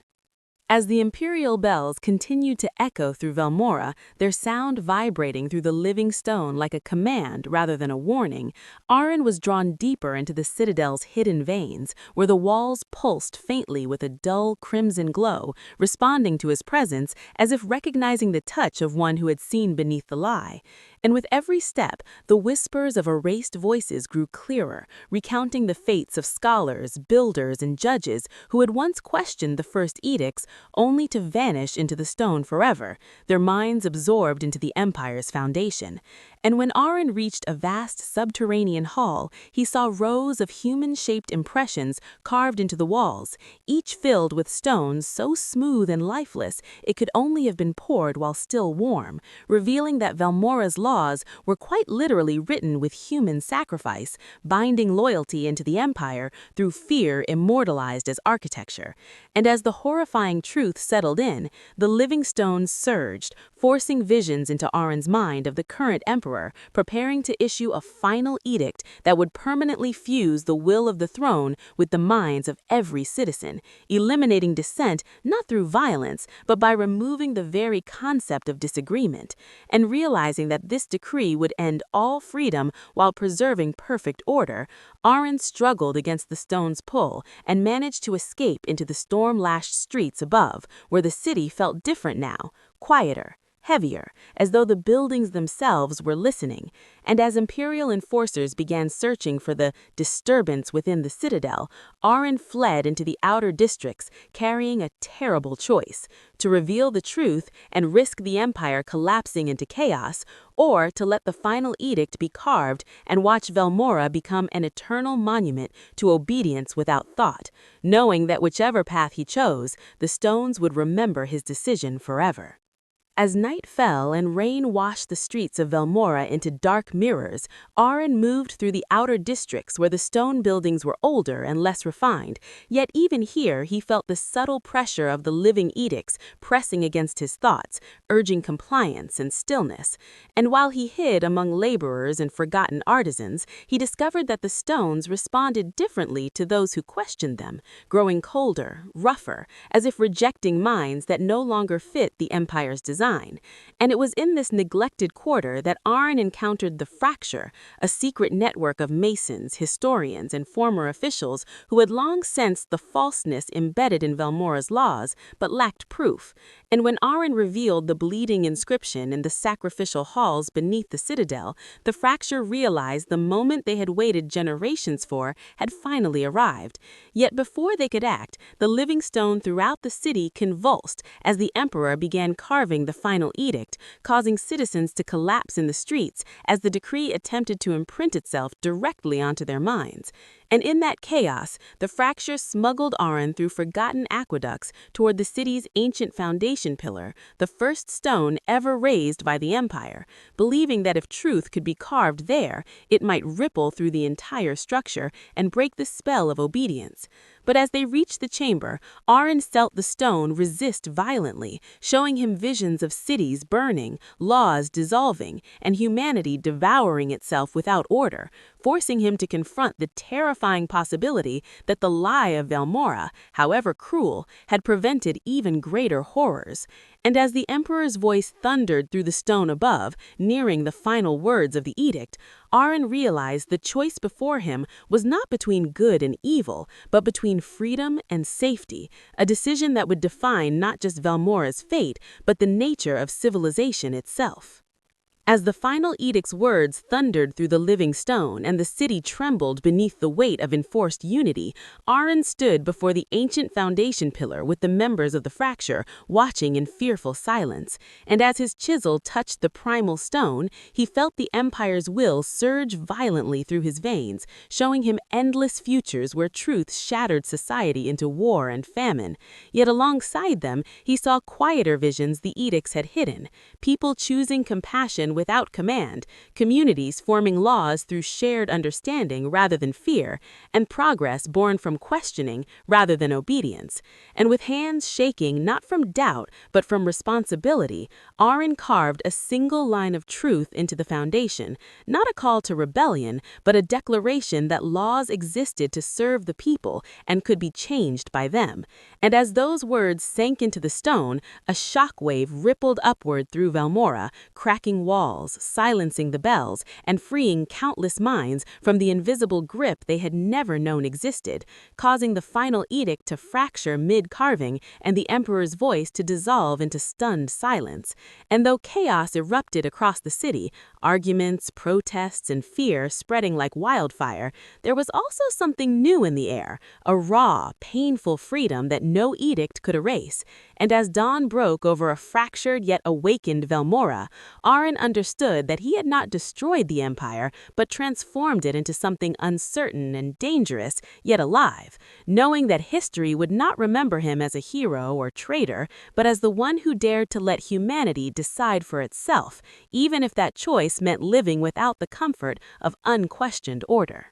As the imperial bells continued to echo through Velmora, their sound vibrating through the living stone like a command rather than a warning, Doren was drawn deeper into the citadel's hidden veins, where the walls pulsed faintly with a dull crimson glow, responding to his presence as if recognizing the touch of one who had seen beneath the lie. And with every step, the whispers of erased voices grew clearer, recounting the fates of scholars, builders, and judges who had once questioned the first edicts, only to vanish into the stone forever, their minds absorbed into the empire's foundation. And when Doren reached a vast subterranean hall, he saw rows of human-shaped impressions carved into the walls, each filled with stones so smooth and lifeless it could only have been poured while still warm, revealing that Velmora's laws were quite literally written with human sacrifice, binding loyalty into the empire through fear immortalized as architecture. And as the horrifying truth settled in, the living stones surged, forcing visions into Doren's mind of the current emperor preparing to issue a final edict that would permanently fuse the will of the throne with the minds of every citizen, eliminating dissent not through violence, but by removing the very concept of disagreement. And realizing that this decree would end all freedom while preserving perfect order, Doren struggled against the stone's pull and managed to escape into the storm-lashed streets above, where the city felt different now, quieter, heavier, as though the buildings themselves were listening. And as imperial enforcers began searching for the disturbance within the citadel, Doren fled into the outer districts, carrying a terrible choice: to reveal the truth and risk the empire collapsing into chaos, or to let the final edict be carved and watch Velmora become an eternal monument to obedience without thought, knowing that whichever path he chose, the stones would remember his decision forever. As night fell and rain washed the streets of Velmora into dark mirrors, Doren moved through the outer districts where the stone buildings were older and less refined, yet even here he felt the subtle pressure of the living edicts pressing against his thoughts, urging compliance and stillness. And while he hid among laborers and forgotten artisans, he discovered that the stones responded differently to those who questioned them, growing colder, rougher, as if rejecting minds that no longer fit the empire's design. And it was in this neglected quarter that Doren encountered the Fracture, a secret network of masons, historians, and former officials who had long sensed the falseness embedded in Velmora's laws, but lacked proof. And when Doren revealed the bleeding inscription in the sacrificial halls beneath the citadel, the Fracture realized the moment they had waited generations for had finally arrived. Yet before they could act, the living stone throughout the city convulsed as the emperor began carving the final edict, causing citizens to collapse in the streets as the decree attempted to imprint itself directly onto their minds. And in that chaos, the fracture smuggled Doren through forgotten aqueducts toward the city's ancient foundation pillar, the first stone ever raised by the Empire, believing that if truth could be carved there, it might ripple through the entire structure and break the spell of obedience. But as they reached the chamber, Doren felt the stone resist violently, showing him visions of cities burning, laws dissolving, and humanity devouring itself without order, forcing him to confront the terrifying possibility that the lie of Velmora, however cruel, had prevented even greater horrors. And as the Emperor's voice thundered through the stone above, nearing the final words of the edict, Doren realized the choice before him was not between good and evil, but between freedom and safety, a decision that would define not just Velmora's fate, but the nature of civilization itself. As the final edict's words thundered through the living stone and the city trembled beneath the weight of enforced unity, Doren stood before the ancient foundation pillar with the members of the fracture watching in fearful silence. And as his chisel touched the primal stone, he felt the Empire's will surge violently through his veins, showing him endless futures where truth shattered society into war and famine. Yet alongside them, he saw quieter visions the edicts had hidden, people choosing compassion without command, communities forming laws through shared understanding rather than fear, and progress born from questioning rather than obedience. And with hands shaking not from doubt but from responsibility, Doren carved a single line of truth into the foundation, not a call to rebellion, but a declaration that laws existed to serve the people and could be changed by them. And as those words sank into the stone, a shockwave rippled upward through Velmora, cracking walls, silencing the bells, and freeing countless minds from the invisible grip they had never known existed, causing the final edict to fracture mid-carving and the Emperor's voice to dissolve into stunned silence. And though chaos erupted across the city, arguments, protests, and fear spreading like wildfire, there was also something new in the air, a raw, painful freedom that no edict could erase. And as dawn broke over a fractured yet awakened Velmora, Doren understood that he had not destroyed the Empire, but transformed it into something uncertain and dangerous, yet alive, knowing that history would not remember him as a hero or traitor, but as the one who dared to let humanity decide for itself, even if that choice meant living without the comfort of unquestioned order.